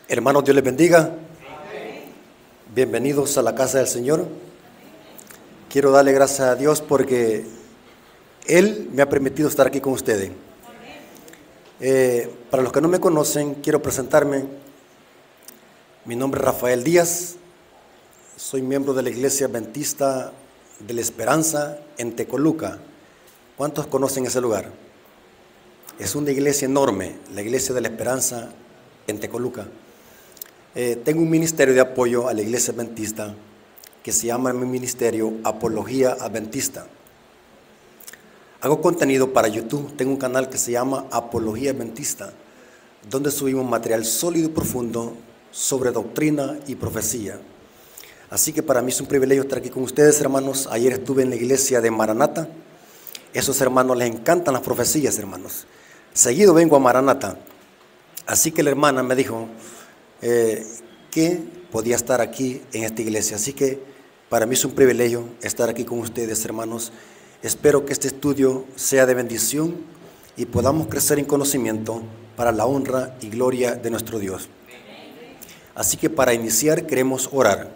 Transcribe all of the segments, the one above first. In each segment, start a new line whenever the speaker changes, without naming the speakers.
Hermanos, Dios les bendiga. Bienvenidos a la casa del Señor. Quiero darle gracias a Dios porque Él me ha permitido estar aquí con ustedes. Para los que no me conocen, quiero presentarme. Mi nombre es Rafael Díaz. Soy miembro de la Iglesia Adventista de la Esperanza en Tecoluca. ¿Cuántos conocen ese lugar? Es una iglesia enorme, la Iglesia de la Esperanza en Tecoluca. Tengo un ministerio de apoyo a la Iglesia Adventista que se llama mi ministerio Apología Adventista. Hago contenido para YouTube. Tengo un canal que se llama Apología Adventista, donde subimos material sólido y profundo sobre doctrina y profecía. Así que para mí es un privilegio estar aquí con ustedes, hermanos. Ayer estuve en la iglesia de Maranata. Esos hermanos les encantan las profecías, hermanos. Seguido vengo a Maranata. Así que la hermana me dijo que podía estar aquí en esta iglesia. Así que para mí es un privilegio estar aquí con ustedes, hermanos. Espero que este estudio sea de bendición y podamos crecer en conocimiento para la honra y gloria de nuestro Dios. Así que para iniciar queremos orar.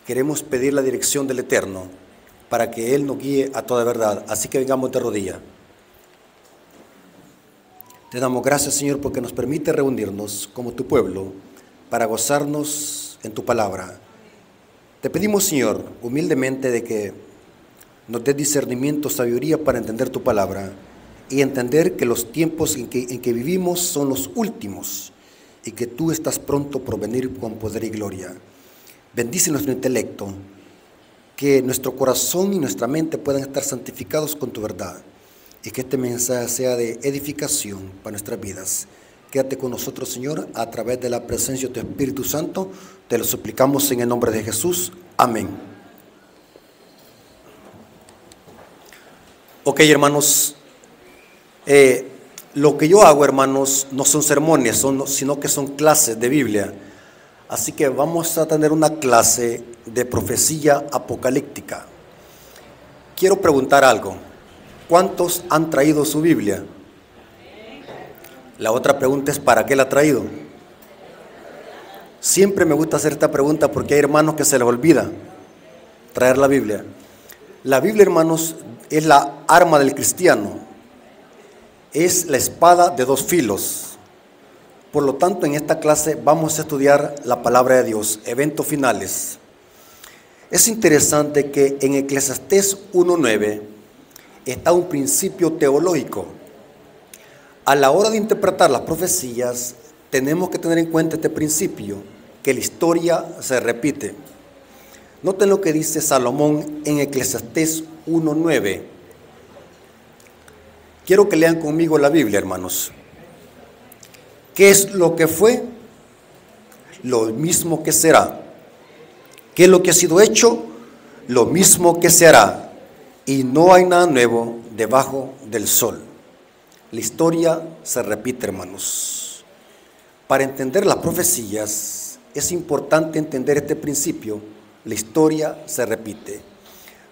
Queremos pedir la dirección del Eterno para que Él nos guíe a toda verdad. Así que vengamos de rodillas. Te damos gracias, Señor, porque nos permite reunirnos como tu pueblo para gozarnos en tu palabra. Te pedimos, Señor, humildemente de que nos des discernimiento, sabiduría para entender tu palabra y entender que los tiempos en que vivimos son los últimos y que tú estás pronto por venir con poder y gloria. Bendice nuestro intelecto, que nuestro corazón y nuestra mente puedan estar santificados con tu verdad y que este mensaje sea de edificación para nuestras vidas. Quédate con nosotros, Señor, a través de la presencia de tu Espíritu Santo. Te lo suplicamos en el nombre de Jesús. Amén. Ok, hermanos, lo que yo hago, hermanos, no son sermones, sino que son clases de Biblia. Así que vamos a tener una clase de profecía apocalíptica. Quiero preguntar algo. ¿Cuántos han traído su Biblia? La otra pregunta es, ¿para qué la ha traído? Siempre me gusta hacer esta pregunta porque hay hermanos que se les olvida traer la Biblia. La Biblia, hermanos, es la arma del cristiano. Es la espada de dos filos. Por lo tanto, en esta clase vamos a estudiar la palabra de Dios, eventos finales. Es interesante que en Eclesiastés 1:9 está un principio teológico. A la hora de interpretar las profecías, tenemos que tener en cuenta este principio, que la historia se repite. Noten lo que dice Salomón en Eclesiastés 1:9. Quiero que lean conmigo la Biblia, hermanos. ¿Qué es lo que fue? Lo mismo que será. ¿Qué es lo que ha sido hecho? Lo mismo que se hará. Y no hay nada nuevo debajo del sol. La historia se repite, hermanos. Para entender las profecías es importante entender este principio. La historia se repite.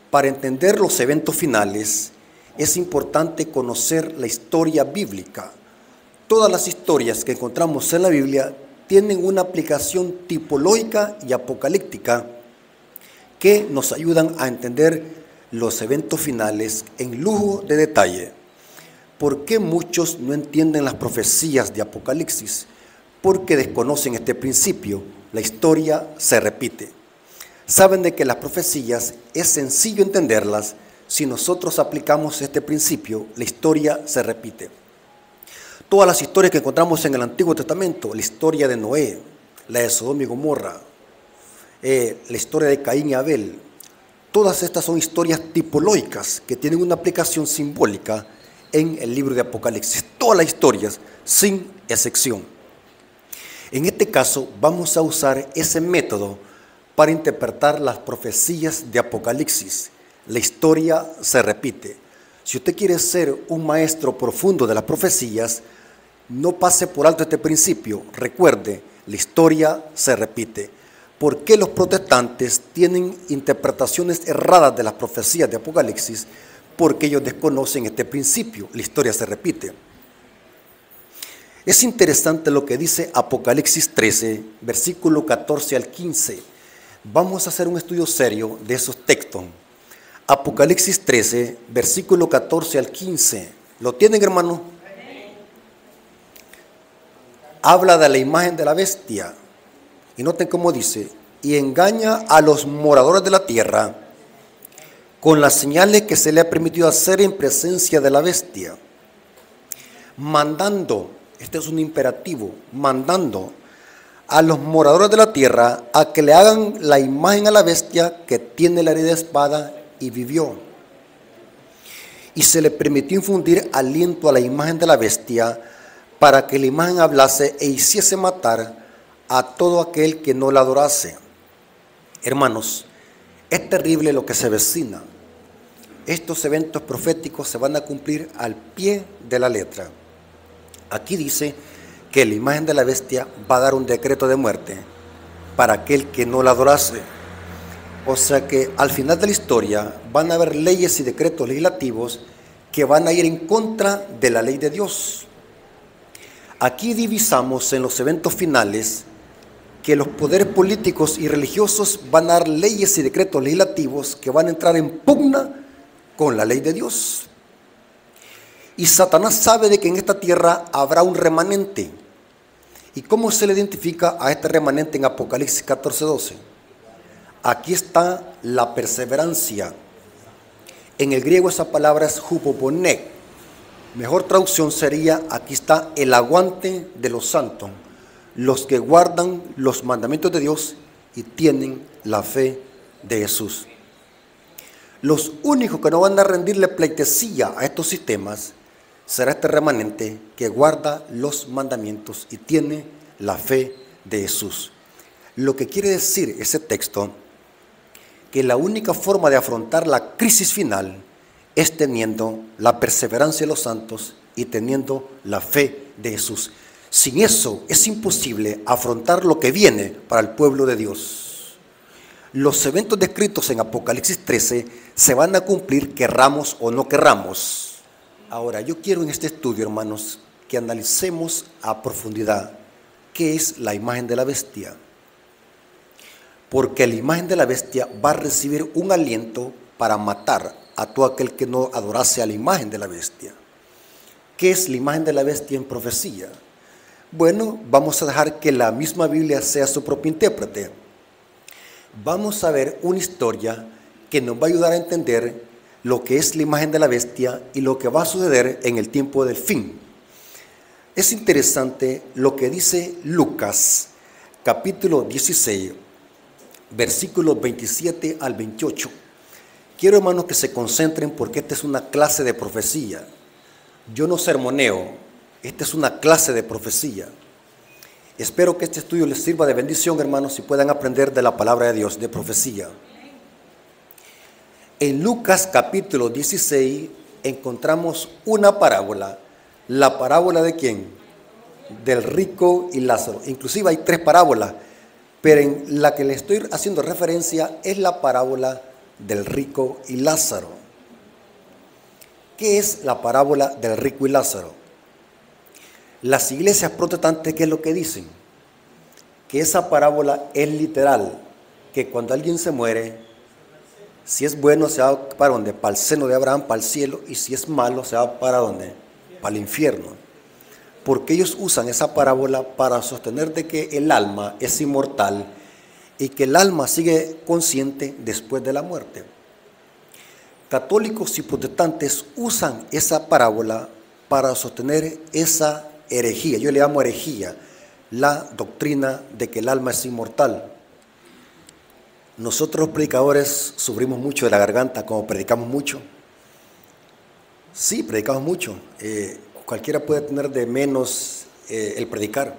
Para entender los eventos finales es importante conocer la historia bíblica. Todas las historias que encontramos en la Biblia tienen una aplicación tipológica y apocalíptica que nos ayudan a entender los eventos finales en lujo de detalle. ¿Por qué muchos no entienden las profecías de Apocalipsis? Porque desconocen este principio. La historia se repite. Saben de que las profecías es sencillo entenderlas si nosotros aplicamos este principio. La historia se repite. Todas las historias que encontramos en el Antiguo Testamento, la historia de Noé, la de Sodoma y Gomorra, la historia de Caín y Abel, todas estas son historias tipológicas que tienen una aplicación simbólica en el libro de Apocalipsis. Todas las historias, sin excepción. En este caso, vamos a usar ese método para interpretar las profecías de Apocalipsis. La historia se repite. Si usted quiere ser un maestro profundo de las profecías, no pase por alto este principio. Recuerde, la historia se repite. ¿Por qué los protestantes tienen interpretaciones erradas de las profecías de Apocalipsis? Porque ellos desconocen este principio. La historia se repite. Es interesante lo que dice Apocalipsis 13, versículo 14 al 15. Vamos a hacer un estudio serio de esos textos. Apocalipsis 13, versículo 14 al 15. ¿Lo tienen, hermano? Habla de la imagen de la bestia. Y noten cómo dice: y engaña a los moradores de la tierra con las señales que se le ha permitido hacer en presencia de la bestia, mandando, este es un imperativo, mandando a los moradores de la tierra a que le hagan la imagen a la bestia que tiene la herida de espada y vivió. Y se le permitió infundir aliento a la imagen de la bestia para que la imagen hablase e hiciese matar a todo aquel que no la adorase. Hermanos, es terrible lo que se avecina. Estos eventos proféticos se van a cumplir al pie de la letra. Aquí dice que la imagen de la bestia va a dar un decreto de muerte para aquel que no la adorase. O sea que al final de la historia van a haber leyes y decretos legislativos que van a ir en contra de la ley de Dios. Aquí divisamos en los eventos finales que los poderes políticos y religiosos van a dar leyes y decretos legislativos que van a entrar en pugna con la ley de Dios. Y Satanás sabe de que en esta tierra habrá un remanente. ¿Y cómo se le identifica a este remanente en Apocalipsis 14:12? Aquí está la perseverancia. En el griego esa palabra es hupoponé. Mejor traducción sería: aquí está el aguante de los santos, los que guardan los mandamientos de Dios y tienen la fe de Jesús. Los únicos que no van a rendirle pleitesía a estos sistemas será este remanente que guarda los mandamientos y tiene la fe de Jesús. Lo que quiere decir ese texto, que la única forma de afrontar la crisis final es teniendo la perseverancia de los santos y teniendo la fe de Jesús. Sin eso es imposible afrontar lo que viene para el pueblo de Dios. Los eventos descritos en Apocalipsis 13 se van a cumplir querramos o no querramos. Ahora, yo quiero en este estudio, hermanos, que analicemos a profundidad qué es la imagen de la bestia. Porque la imagen de la bestia va a recibir un aliento para matar a todo aquel que no adorase a la imagen de la bestia. ¿Qué es la imagen de la bestia en profecía? Bueno, vamos a dejar que la misma Biblia sea su propio intérprete. Vamos a ver una historia que nos va a ayudar a entender lo que es la imagen de la bestia y lo que va a suceder en el tiempo del fin. Es interesante lo que dice Lucas, capítulo 16, versículos 27 al 28. Quiero, hermanos, que se concentren porque esta es una clase de profecía. Yo no sermoneo, esta es una clase de profecía. Espero que este estudio les sirva de bendición, hermanos, y puedan aprender de la palabra de Dios, de profecía. En Lucas capítulo 16 encontramos una parábola. ¿La parábola de quién? Del rico y Lázaro. Inclusive hay 3 parábolas, pero en la que le estoy haciendo referencia es la parábola del rico y Lázaro. ¿Qué es la parábola del rico y Lázaro? Las iglesias protestantes, ¿qué es lo que dicen? Que esa parábola es literal, que cuando alguien se muere, si es bueno se va para ¿dónde? Para el seno de Abraham, para el cielo, y si es malo se va para ¿dónde? Para el infierno. Porque ellos usan esa parábola para sostener de que el alma es inmortal y que el alma sigue consciente después de la muerte. Católicos y protestantes usan esa parábola para sostener esa herejía. Yo le llamo herejía, la doctrina de que el alma es inmortal. Nosotros los predicadores sufrimos mucho de la garganta, como predicamos mucho. Sí, predicamos mucho. Cualquiera puede tener de menos el predicar.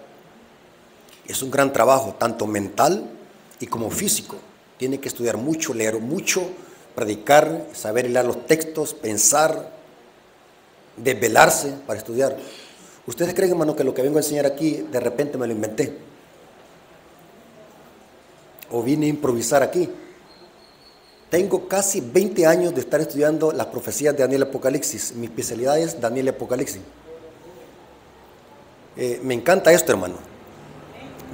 Es un gran trabajo, tanto mental y como físico. Tiene que estudiar mucho, leer mucho, predicar, saber leer los textos, pensar, desvelarse para estudiar. ¿Ustedes creen, hermano, que lo que vengo a enseñar aquí de repente me lo inventé? ¿O vine a improvisar aquí? Tengo casi 20 años de estar estudiando las profecías de Daniel y Apocalipsis. Mi especialidad es Daniel y Apocalipsis. Me encanta esto, hermano.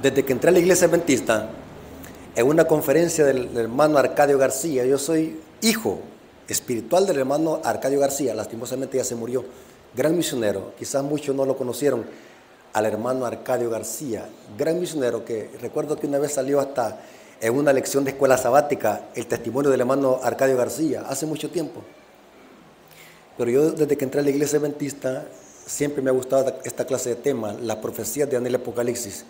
Desde que entré a la iglesia adventista, en una conferencia del hermano Arcadio García, yo soy hijo espiritual del hermano Arcadio García, lastimosamente ya se murió, gran misionero, quizás muchos no lo conocieron, al hermano Arcadio García, gran misionero, que recuerdo que una vez salió hasta en una lección de escuela sabática el testimonio del hermano Arcadio García, hace mucho tiempo. Pero yo desde que entré a la iglesia adventista siempre me ha gustado esta clase de temas, las profecías de Daniel Apocalipsis.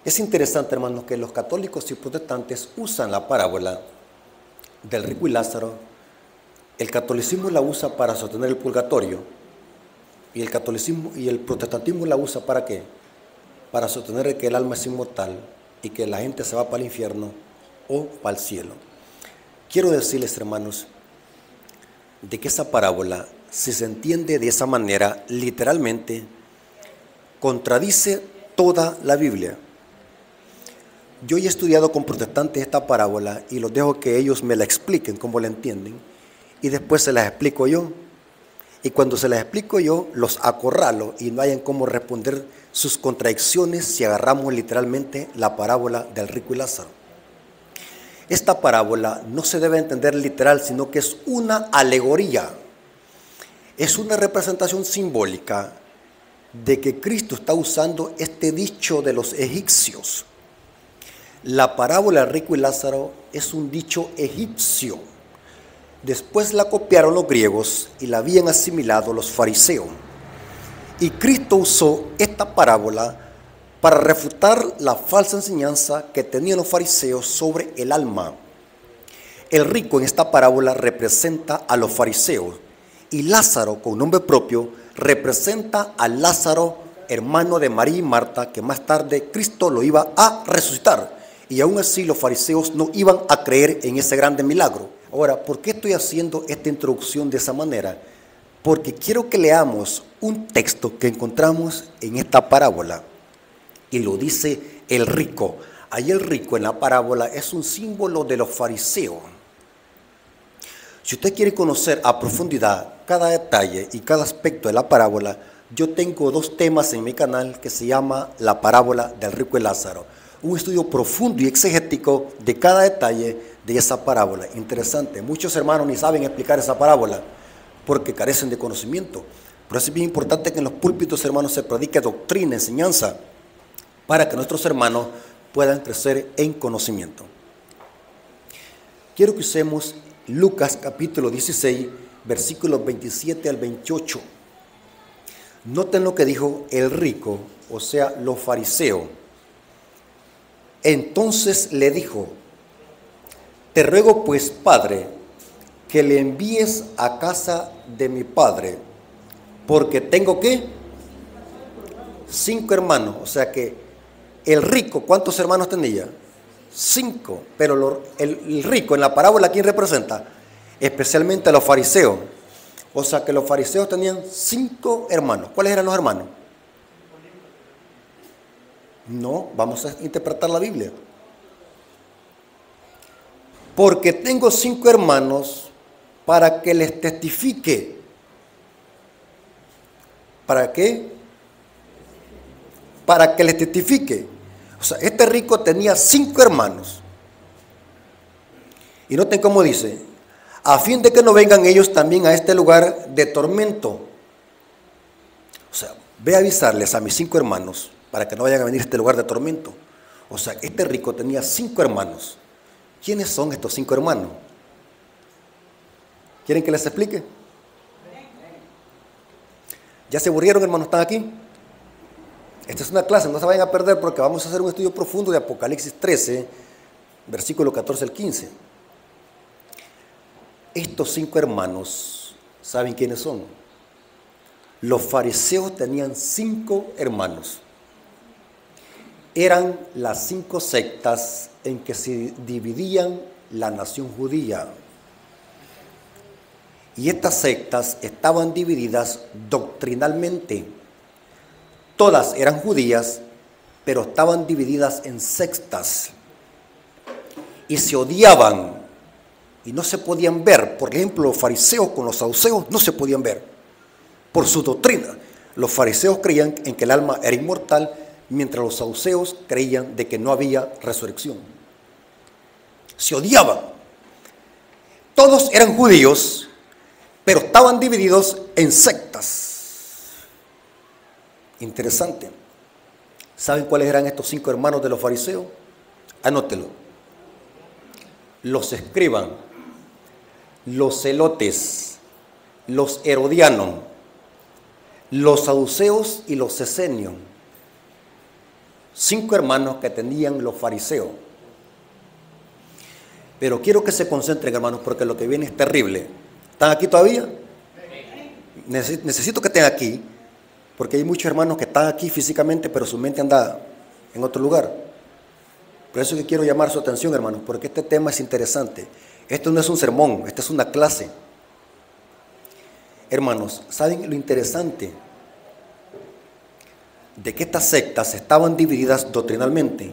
Es interesante, hermanos, que los católicos y protestantes usan la parábola del rico y Lázaro. El catolicismo la usa para sostener el purgatorio y el catolicismo y el protestantismo la usa ¿para qué? Para sostener que el alma es inmortal y que la gente se va para el infierno o para el cielo. Quiero decirles, hermanos, de que esa parábola, si se entiende de esa manera, literalmente, contradice toda la Biblia. Yo he estudiado con protestantes esta parábola y los dejo que ellos me la expliquen cómo la entienden y después se las explico yo. Y cuando se las explico yo, los acorralo y no hayan cómo responder sus contradicciones si agarramos literalmente la parábola del rico y Lázaro. Esta parábola no se debe entender literal, sino que es una alegoría. Es una representación simbólica de que Cristo está usando este dicho de los egipcios. La parábola del rico y Lázaro es un dicho egipcio. Después la copiaron los griegos y la habían asimilado los fariseos. Y Cristo usó esta parábola para refutar la falsa enseñanza que tenían los fariseos sobre el alma. El rico en esta parábola representa a los fariseos y Lázaro, con nombre propio, representa a Lázaro, hermano de María y Marta, que más tarde Cristo lo iba a resucitar. Y aún así los fariseos no iban a creer en ese grande milagro. Ahora, ¿por qué estoy haciendo esta introducción de esa manera? Porque quiero que leamos un texto que encontramos en esta parábola. Y lo dice el rico. Ahí el rico en la parábola es un símbolo de los fariseos. Si usted quiere conocer a profundidad cada detalle y cada aspecto de la parábola, yo tengo 2 temas en mi canal que se llama La parábola del rico y Lázaro. Un estudio profundo y exegético de cada detalle de esa parábola. Interesante. Muchos hermanos ni saben explicar esa parábola porque carecen de conocimiento. Por eso es bien importante que en los púlpitos, hermanos, se predique doctrina, enseñanza, para que nuestros hermanos puedan crecer en conocimiento. Quiero que usemos Lucas capítulo 16, versículos 27 al 28. Noten lo que dijo el rico, o sea, los fariseos. Entonces le dijo: te ruego pues, Padre, que le envíes a casa de mi padre, porque tengo ¿qué? 5 hermanos. O sea que el rico, ¿cuántos hermanos tenía? 5. Pero el rico en la parábola, ¿quién representa? Especialmente a los fariseos. O sea que los fariseos tenían 5 hermanos. ¿Cuáles eran los hermanos? No, vamos a interpretar la Biblia. Porque tengo 5 hermanos para que les testifique. ¿Para qué? Para que les testifique. O sea, este rico tenía 5 hermanos. Y noten cómo dice: a fin de que no vengan ellos también a este lugar de tormento. O sea, ve a avisarles a mis 5 hermanos para que no vayan a venir a este lugar de tormento. O sea, este rico tenía 5 hermanos. ¿Quiénes son estos 5 hermanos? ¿Quieren que les explique? ¿Ya se aburrieron, hermanos? ¿Están aquí? Esta es una clase, no se vayan a perder porque vamos a hacer un estudio profundo de Apocalipsis 13, versículo 14 al 15. Estos 5 hermanos, ¿saben quiénes son? Los fariseos tenían 5 hermanos. Eran las 5 sectas en que se dividían la nación judía. Y estas sectas estaban divididas doctrinalmente. Todas eran judías, pero estaban divididas en sectas. Y se odiaban y no se podían ver. Por ejemplo, los fariseos con los saduceos no se podían ver por su doctrina. Los fariseos creían en que el alma era inmortal, mientras los saduceos creían de que no había resurrección. Se odiaban. Todos eran judíos, pero estaban divididos en sectas. Interesante. ¿Saben cuáles eran estos 5 hermanos de los fariseos? Anótelo. Los escribas, los celotes, los herodianos, los saduceos y los esenios. 5 hermanos que tenían los fariseos. Pero quiero que se concentren, hermanos, porque lo que viene es terrible. ¿Están aquí todavía? Necesito que estén aquí, porque hay muchos hermanos que están aquí físicamente, pero su mente anda en otro lugar. Por eso es que quiero llamar su atención, hermanos, porque este tema es interesante. Esto no es un sermón, esta es una clase. Hermanos, ¿saben lo interesante? De que estas sectas estaban divididas doctrinalmente,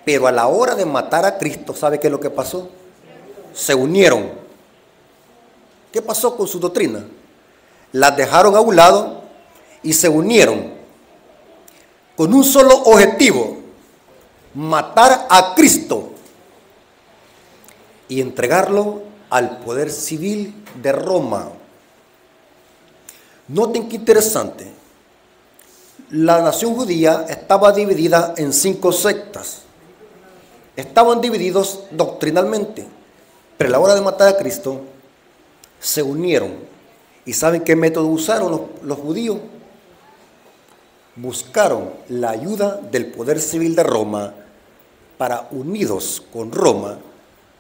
pero a la hora de matar a Cristo, ¿sabe qué es lo que pasó? Se unieron. ¿Qué pasó con su doctrina? Las dejaron a un lado y se unieron con un solo objetivo: matar a Cristo y entregarlo al poder civil de Roma. Noten qué interesante. La nación judía estaba dividida en 5 sectas. Estaban divididos doctrinalmente, pero a la hora de matar a Cristo se unieron. ¿Y saben qué método usaron los judíos? Buscaron la ayuda del poder civil de Roma para, unidos con Roma,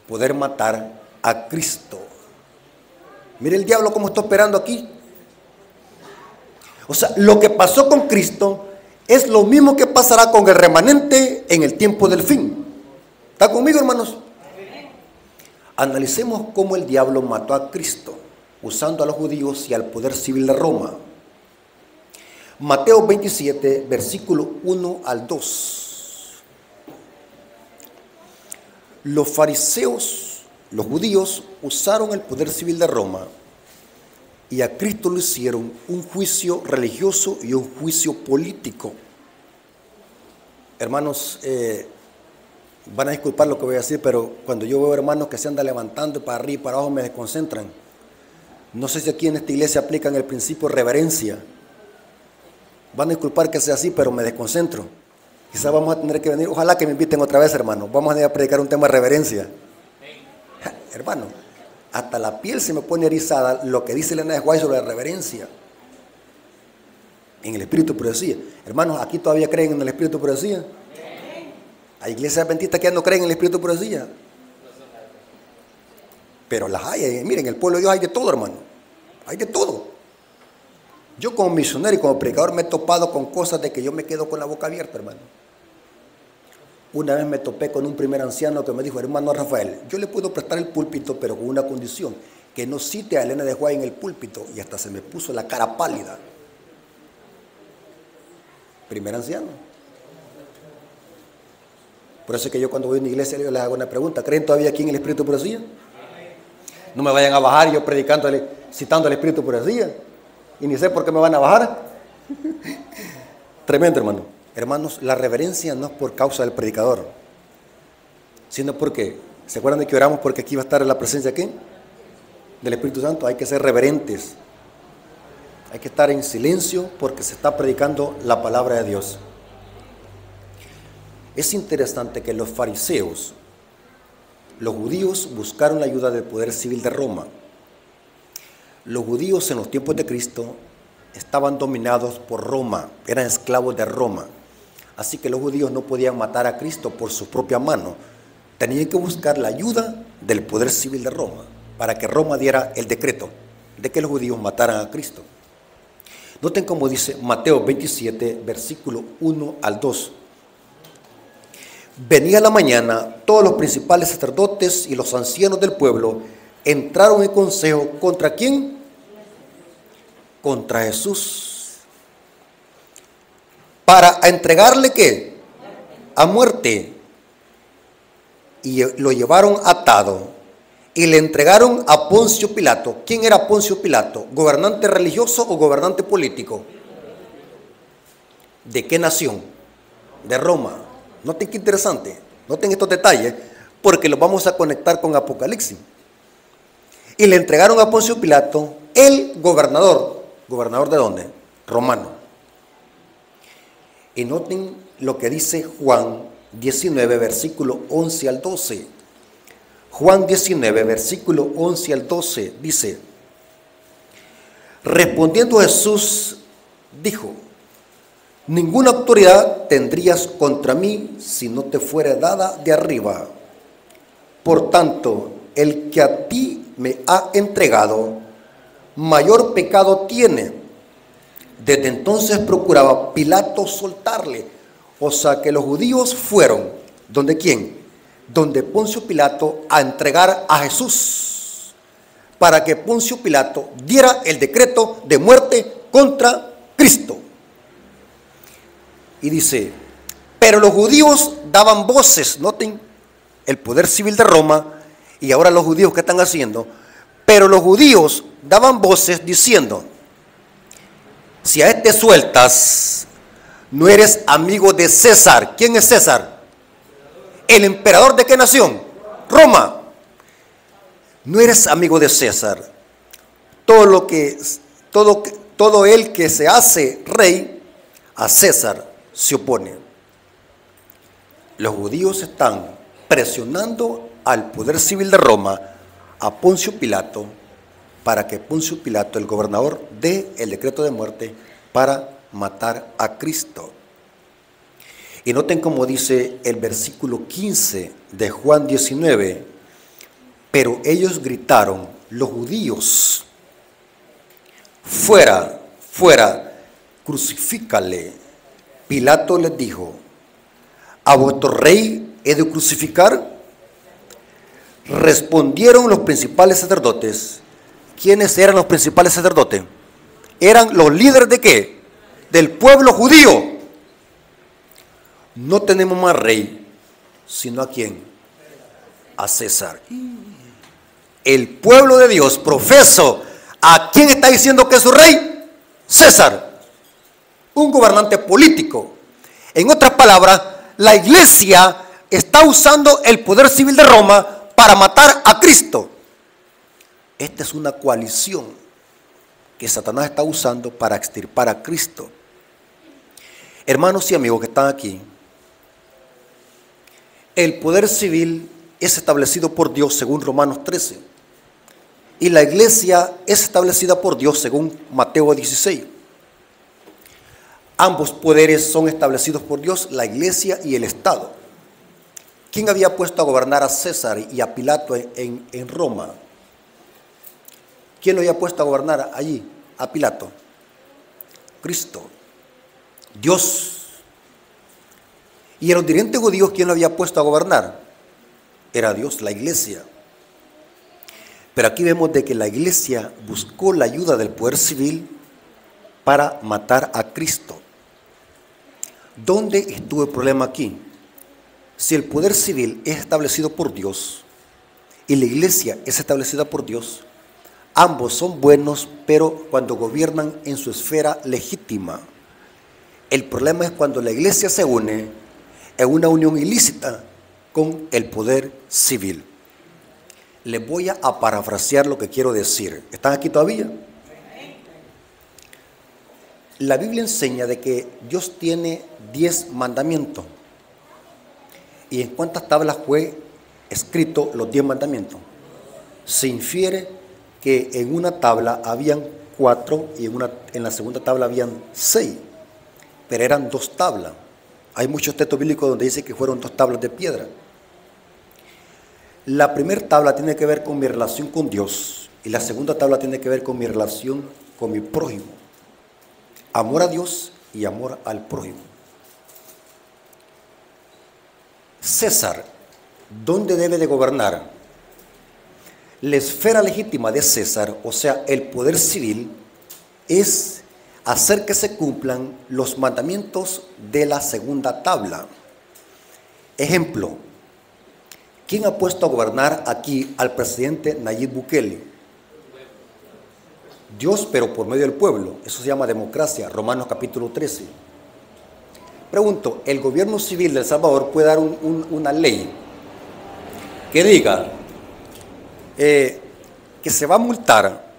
poder matar a Cristo. Mire el diablo cómo está operando aquí. O sea, lo que pasó con Cristo es lo mismo que pasará con el remanente en el tiempo del fin. ¿Está conmigo, hermanos? Analicemos cómo el diablo mató a Cristo, usando a los judíos y al poder civil de Roma. Mateo 27, versículo 1 al 2. Los fariseos, los judíos, usaron el poder civil de Roma y a Cristo le hicieron un juicio religioso y un juicio político. Hermanos, van a disculpar lo que voy a decir, pero cuando yo veo hermanos que se andan levantando para arriba y para abajo me desconcentran. No sé si aquí en esta iglesia aplican el principio de reverencia. Van a disculpar que sea así, pero me desconcentro. Quizás vamos a tener que venir, ojalá que me inviten otra vez, hermano. Vamos a ir a predicar un tema de reverencia. Hermano, hasta la piel se me pone erizada lo que dice Elena de White sobre la reverencia. En el espíritu de profecía. Hermanos, ¿aquí todavía creen en el espíritu de profecía? Hay iglesias adventistas que ya no creen en el espíritu de profecía. Pero las hay, miren, el pueblo de Dios hay de todo, hermano. Hay de todo. Yo como misionero y como predicador me he topado con cosas de que yo me quedo con la boca abierta, hermano. Una vez me topé con un primer anciano que me dijo: hermano Rafael, yo le puedo prestar el púlpito, pero con una condición, que no cite a Elena de White en el púlpito. Y hasta se me puso la cara pálida. Primer anciano. Por eso es que yo cuando voy a una iglesia yo les hago una pregunta: ¿creen todavía aquí en el espíritu de profecía? No me vayan a bajar yo predicándole, citando al espíritu de profecía, y ni sé por qué me van a bajar. Tremendo, hermano. Hermanos, la reverencia no es por causa del predicador, sino porque, ¿se acuerdan de que oramos porque aquí va a estar la presencia aquí del Espíritu Santo? Hay que ser reverentes, hay que estar en silencio porque se está predicando la palabra de Dios. Es interesante que los fariseos, los judíos, buscaron la ayuda del poder civil de Roma. Los judíos en los tiempos de Cristo estaban dominados por Roma, eran esclavos de Roma. Así que los judíos no podían matar a Cristo por su propia mano. Tenían que buscar la ayuda del poder civil de Roma para que Roma diera el decreto de que los judíos mataran a Cristo. Noten cómo dice Mateo 27, versículo 1 al 2. Venía la mañana, todos los principales sacerdotes y los ancianos del pueblo entraron en consejo. ¿Contra quién? Contra Jesús. Para entregarle ¿qué? A muerte. Y lo llevaron atado y le entregaron a Poncio Pilato. ¿Quién era Poncio Pilato? ¿Gobernante religioso o gobernante político? ¿De qué nación? De Roma. Noten qué interesante, noten estos detalles, porque los vamos a conectar con Apocalipsis. Y le entregaron a Poncio Pilato, el gobernador. ¿Gobernador de dónde? Romano. Y noten lo que dice Juan 19, versículo 11 al 12. Juan 19, versículo 11 al 12 dice: respondiendo Jesús dijo: ninguna autoridad tendrías contra mí si no te fuera dada de arriba. Por tanto, el que a ti me ha entregado, mayor pecado tiene. Desde entonces procuraba Pilato soltarle. O sea que los judíos fueron, ¿donde quién? Donde Poncio Pilato a entregar a Jesús, para que Poncio Pilato diera el decreto de muerte contra Cristo. Y dice, pero los judíos daban voces, noten el poder civil de Roma, y ahora los judíos, ¿qué están haciendo? Pero los judíos daban voces diciendo: si a este sueltas, no eres amigo de César. ¿Quién es César? ¿El emperador de qué nación? Roma. No eres amigo de César. Todo el que se hace rey, a César se opone. Los judíos están presionando al poder civil de Roma, a Poncio Pilato, para que Poncio Pilato, el gobernador, dé el decreto de muerte para matar a Cristo. Y noten cómo dice el versículo 15 de Juan 19: pero ellos gritaron, los judíos: fuera, fuera, crucifícale. Pilato les dijo: ¿a vuestro rey he de crucificar? Respondieron los principales sacerdotes. ¿Quiénes eran los principales sacerdotes? Eran los líderes de qué? Del pueblo judío. No tenemos más rey, sino a quién? A César. El pueblo de Dios, profeso, ¿a quién está diciendo que es su rey? César, un gobernante político. En otras palabras, la iglesia está usando el poder civil de Roma para matar a Cristo. Esta es una coalición que Satanás está usando para extirpar a Cristo. Hermanos y amigos que están aquí, el poder civil es establecido por Dios según Romanos 13 y la iglesia es establecida por Dios según Mateo 16. Ambos poderes son establecidos por Dios, la iglesia y el Estado. ¿Quién había puesto a gobernar a César y a Pilato en Roma? ¿Quién lo había puesto a gobernar allí, a Pilato? Cristo, Dios. Y a los dirigentes judíos, ¿quién lo había puesto a gobernar? Era Dios, la iglesia. Pero aquí vemos de que la iglesia buscó la ayuda del poder civil para matar a Cristo. ¿Dónde estuvo el problema aquí? Si el poder civil es establecido por Dios y la iglesia es establecida por Dios, ambos son buenos, pero cuando gobiernan en su esfera legítima. El problema es cuando la iglesia se une en una unión ilícita con el poder civil. Les voy a parafrasear lo que quiero decir. ¿Están aquí todavía? La Biblia enseña de que Dios tiene 10 mandamientos. ¿Y en cuántas tablas fue escrito los 10 mandamientos? Se infiere que en una tabla habían 4 y en la segunda tabla habían 6, pero eran 2 tablas. Hay muchos textos bíblicos donde dice que fueron 2 tablas de piedra. La primera tabla tiene que ver con mi relación con Dios y la segunda tabla tiene que ver con mi relación con mi prójimo. Amor a Dios y amor al prójimo. César, ¿dónde debe de gobernar? La esfera legítima de César, o sea, el poder civil, es hacer que se cumplan los mandamientos de la segunda tabla. Ejemplo, ¿quién ha puesto a gobernar aquí al presidente Nayib Bukele? Dios, pero por medio del pueblo. Eso se llama democracia, Romanos capítulo 13. Pregunto, ¿el gobierno civil de El Salvador puede dar una ley que diga que se va a multar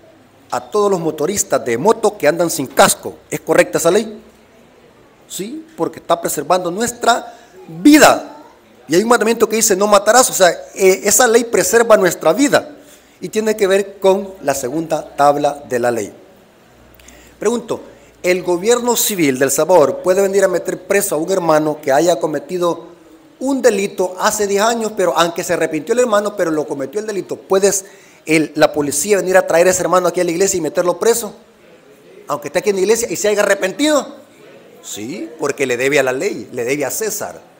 a todos los motoristas de moto que andan sin casco? ¿Es correcta esa ley? Sí, porque está preservando nuestra vida. Y hay un mandamiento que dice no matarás, o sea, esa ley preserva nuestra vida y tiene que ver con la segunda tabla de la ley. Pregunto, ¿el gobierno civil de El Salvador puede venir a meter preso a un hermano que haya cometido un delito hace 10 años, pero aunque se arrepintió el hermano, pero lo cometió el delito? ¿Puedes la policía venir a traer a ese hermano aquí a la iglesia y meterlo preso? Aunque esté aquí en la iglesia y se haya arrepentido. Sí, porque le debe a la ley, le debe a César.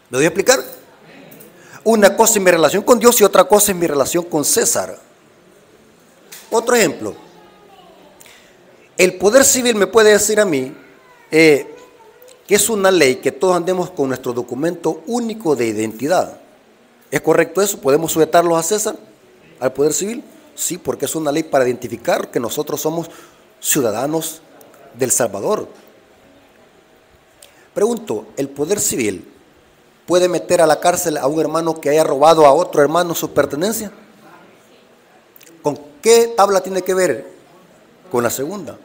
¿Me voy a explicar? Una cosa es mi relación con Dios y otra cosa es mi relación con César. Otro ejemplo. El poder civil me puede decir a mí que es una ley que todos andemos con nuestro documento único de identidad. ¿Es correcto eso? ¿Podemos sujetarlos a César, al poder civil? Sí, porque es una ley para identificar que nosotros somos ciudadanos del Salvador. Pregunto, ¿el poder civil puede meter a la cárcel a un hermano que haya robado a otro hermano sus pertenencias? ¿Con qué tabla tiene que ver? Con la segunda.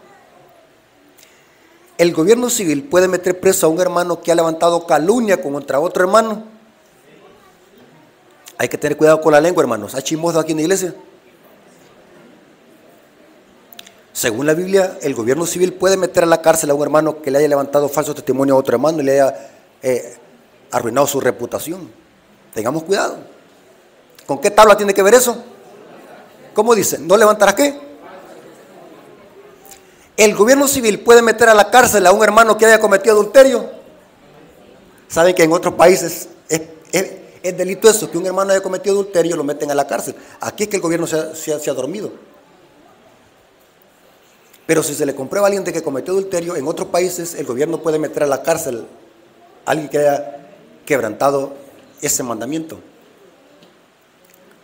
¿El gobierno civil puede meter preso a un hermano que ha levantado calumnia contra otro hermano? Hay que tener cuidado con la lengua, hermanos. ¿Hay chismosos aquí en la iglesia? Según la Biblia, el gobierno civil puede meter a la cárcel a un hermano que le haya levantado falso testimonio a otro hermano y le haya arruinado su reputación. Tengamos cuidado. ¿Con qué tabla tiene que ver eso? ¿Cómo dice? ¿No levantarás qué? ¿El gobierno civil puede meter a la cárcel a un hermano que haya cometido adulterio? Saben que en otros países es delito eso, que un hermano haya cometido adulterio lo meten a la cárcel. Aquí es que el gobierno se ha dormido. Pero si se le comprueba a alguien de que cometió adulterio, en otros países el gobierno puede meter a la cárcel a alguien que haya quebrantado ese mandamiento.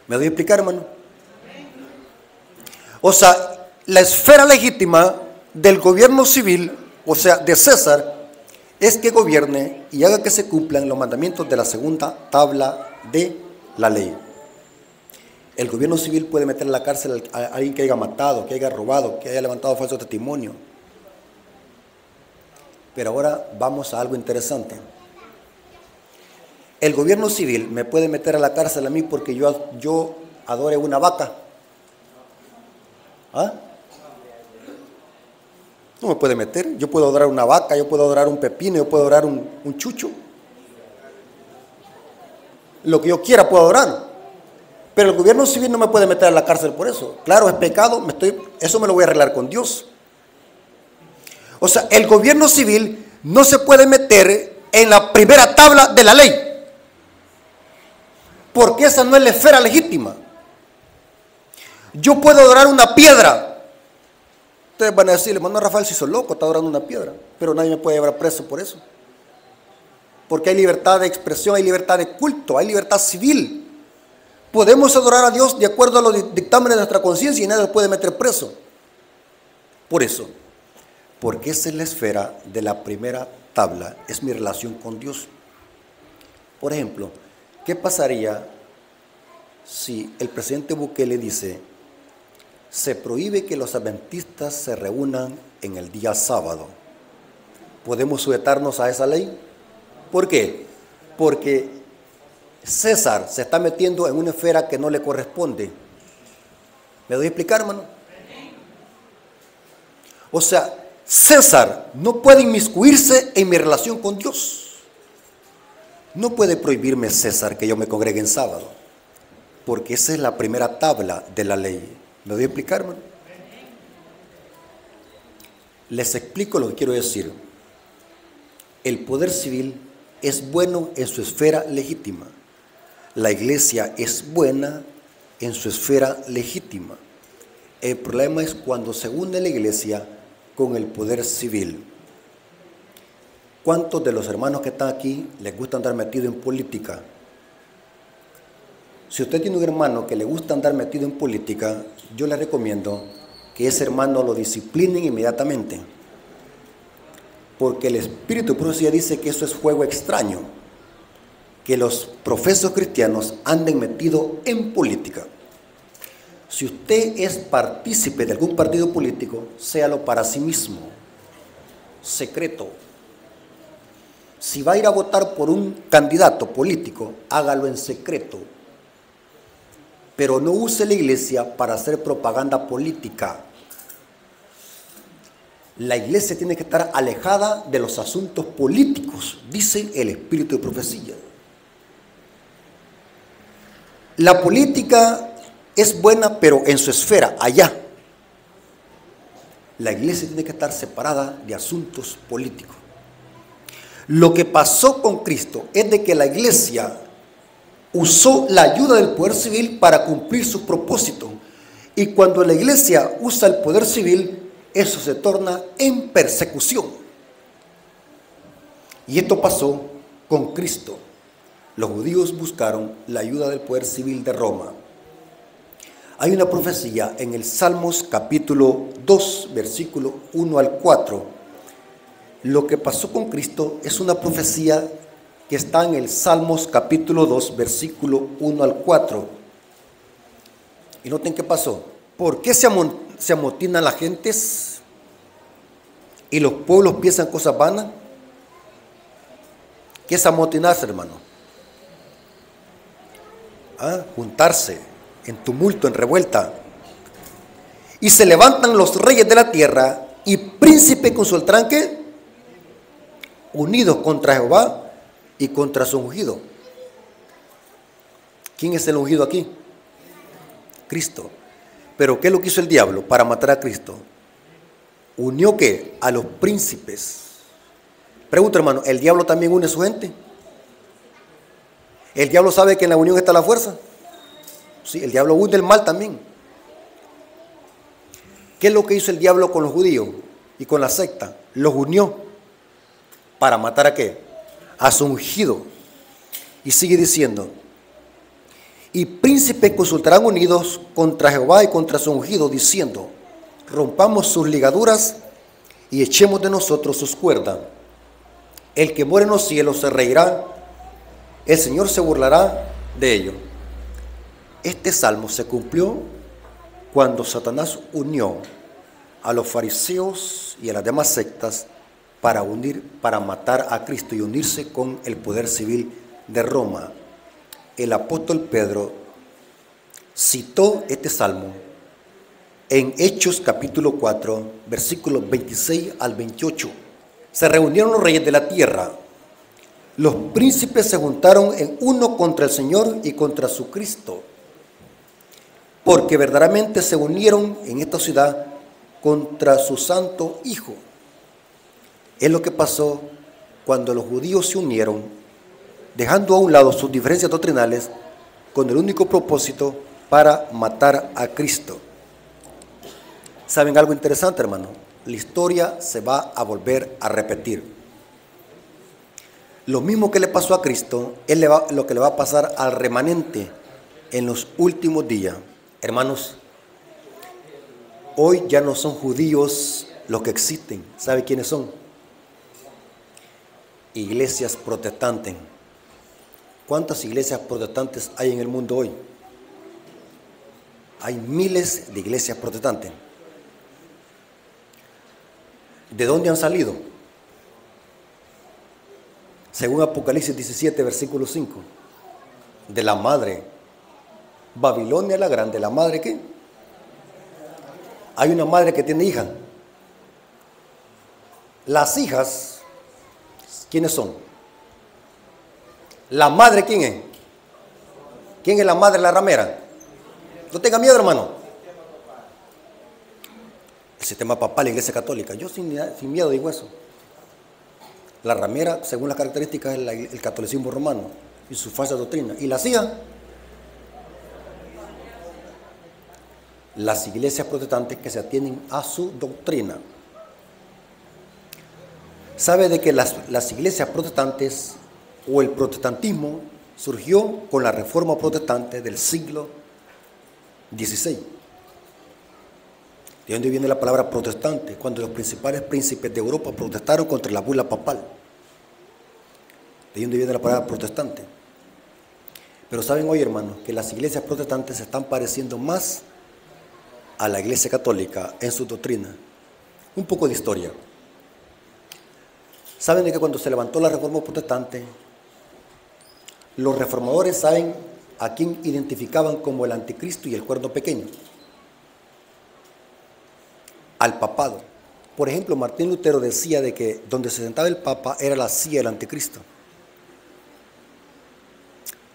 ¿Me doy a explicar, hermano? O sea, la esfera legítima del gobierno civil, o sea, de César, es que gobierne y haga que se cumplan los mandamientos de la segunda tabla de la ley. El gobierno civil puede meter en la cárcel a alguien que haya matado, que haya robado, que haya levantado falso testimonio. Pero ahora vamos a algo interesante. El gobierno civil me puede meter a la cárcel a mí porque yo adore una vaca. ¿Ah? No me puede meter. Yo puedo adorar una vaca, yo puedo adorar un pepino, yo puedo adorar un chucho. Lo que yo quiera puedo adorar. Pero el gobierno civil no me puede meter a la cárcel por eso. Claro, es pecado, eso me lo voy a arreglar con Dios. O sea, el gobierno civil no se puede meter en la primera tabla de la ley. Porque esa no es la esfera legítima. Yo puedo adorar una piedra. Ustedes van a decir, hermano Rafael, si soy loco, está adorando una piedra. Pero nadie me puede llevar preso por eso. Porque hay libertad de expresión, hay libertad de culto, hay libertad civil. Podemos adorar a Dios de acuerdo a los dictámenes de nuestra conciencia y nadie nos puede meter preso. Por eso, porque esa es la esfera de la primera tabla, es mi relación con Dios. Por ejemplo, ¿qué pasaría si el presidente Bukele dice, se prohíbe que los adventistas se reúnan en el día sábado? ¿Podemos sujetarnos a esa ley? ¿Por qué? Porque César se está metiendo en una esfera que no le corresponde. ¿Me doy a explicar, hermano? O sea, César no puede inmiscuirse en mi relación con Dios. No puede prohibirme César que yo me congregue en sábado, porque esa es la primera tabla de la ley. ¿Me doy a explicar, hermano? Les explico lo que quiero decir. El poder civil es bueno en su esfera legítima. La iglesia es buena en su esfera legítima. El problema es cuando se une la iglesia con el poder civil. ¿Cuántos de los hermanos que están aquí les gusta andar metidos en política? Si usted tiene un hermano que le gusta andar metido en política, yo le recomiendo que ese hermano lo disciplinen inmediatamente. Porque el espíritu de profecía dice que eso es fuego extraño. Que los profesos cristianos anden metidos en política. Si usted es partícipe de algún partido político, séalo para sí mismo, secreto. Si va a ir a votar por un candidato político, hágalo en secreto. Pero no use la iglesia para hacer propaganda política. La iglesia tiene que estar alejada de los asuntos políticos, dice el espíritu de profecía. La política es buena, pero en su esfera, allá. La iglesia tiene que estar separada de asuntos políticos. Lo que pasó con Cristo es de que la iglesia usó la ayuda del poder civil para cumplir su propósito. Y cuando la iglesia usa el poder civil, eso se torna en persecución. Y esto pasó con Cristo. Los judíos buscaron la ayuda del poder civil de Roma. Hay una profecía en el Salmos capítulo 2, versículo 1 al 4. Lo que pasó con Cristo es una profecía que está en el Salmos capítulo 2, versículo 1 al 4. Y noten qué pasó. ¿Por qué se amotinan las gentes y los pueblos piensan cosas vanas? ¿Qué es amotinarse, hermano? Juntarse en tumulto, en revuelta. Y se levantan los reyes de la tierra y príncipes con su tranque, unidos contra Jehová y contra su ungido. ¿Quién es el ungido aquí? Cristo. Pero ¿qué es lo que hizo el diablo para matar a Cristo? ¿Unió qué? A los príncipes. Pregunta, hermano, ¿el diablo también une a su gente? ¿El diablo sabe que en la unión está la fuerza? Sí, el diablo une el mal también. ¿Qué es lo que hizo el diablo con los judíos y con la secta? Los unió. ¿Para matar a qué? A su ungido. Y sigue diciendo, y príncipes consultarán unidos contra Jehová y contra su ungido, diciendo, rompamos sus ligaduras y echemos de nosotros sus cuerdas. El que muere en los cielos se reirá, el Señor se burlará de ello. Este salmo se cumplió cuando Satanás unió a los fariseos y a las demás sectas para matar a Cristo y unirse con el poder civil de Roma. El apóstol Pedro citó este salmo en Hechos capítulo 4, versículos 26 al 28. Se reunieron los reyes de la tierra. Los príncipes se juntaron en uno contra el Señor y contra su Cristo, porque verdaderamente se unieron en esta ciudad contra su santo Hijo. Es lo que pasó cuando los judíos se unieron, dejando a un lado sus diferencias doctrinales, con el único propósito para matar a Cristo. ¿Saben algo interesante, hermano? La historia se va a volver a repetir. Lo mismo que le pasó a Cristo es lo que le va a pasar al remanente en los últimos días. Hermanos, hoy ya no son judíos los que existen. ¿Sabe quiénes son? Iglesias protestantes. ¿Cuántas iglesias protestantes hay en el mundo hoy? Hay miles de iglesias protestantes. ¿De dónde han salido? Según Apocalipsis 17, versículo 5, de la madre Babilonia la grande. ¿La madre qué? Hay una madre que tiene hijas. Las hijas, ¿quiénes son? ¿La madre quién es? ¿Quién es la madre de la ramera? No tenga miedo, hermano. El sistema papal, la iglesia católica. Yo sin miedo digo eso. La ramera, según las características, es el catolicismo romano y su falsa doctrina. ¿Y las hijas? Las iglesias protestantes que se atienen a su doctrina. ¿Sabe de que las iglesias protestantes o el protestantismo surgió con la Reforma Protestante del siglo XVI. ¿De dónde viene la palabra protestante? Cuando los principales príncipes de Europa protestaron contra la bula papal. ¿De dónde viene la palabra protestante? Pero saben hoy, hermanos, que las iglesias protestantes se están pareciendo más a la iglesia católica en su doctrina. Un poco de historia. Saben de que cuando se levantó la Reforma Protestante, los reformadores saben a quién identificaban como el anticristo y el cuerno pequeño. Al papado. Por ejemplo, Martín Lutero decía de que donde se sentaba el papa era la silla del anticristo.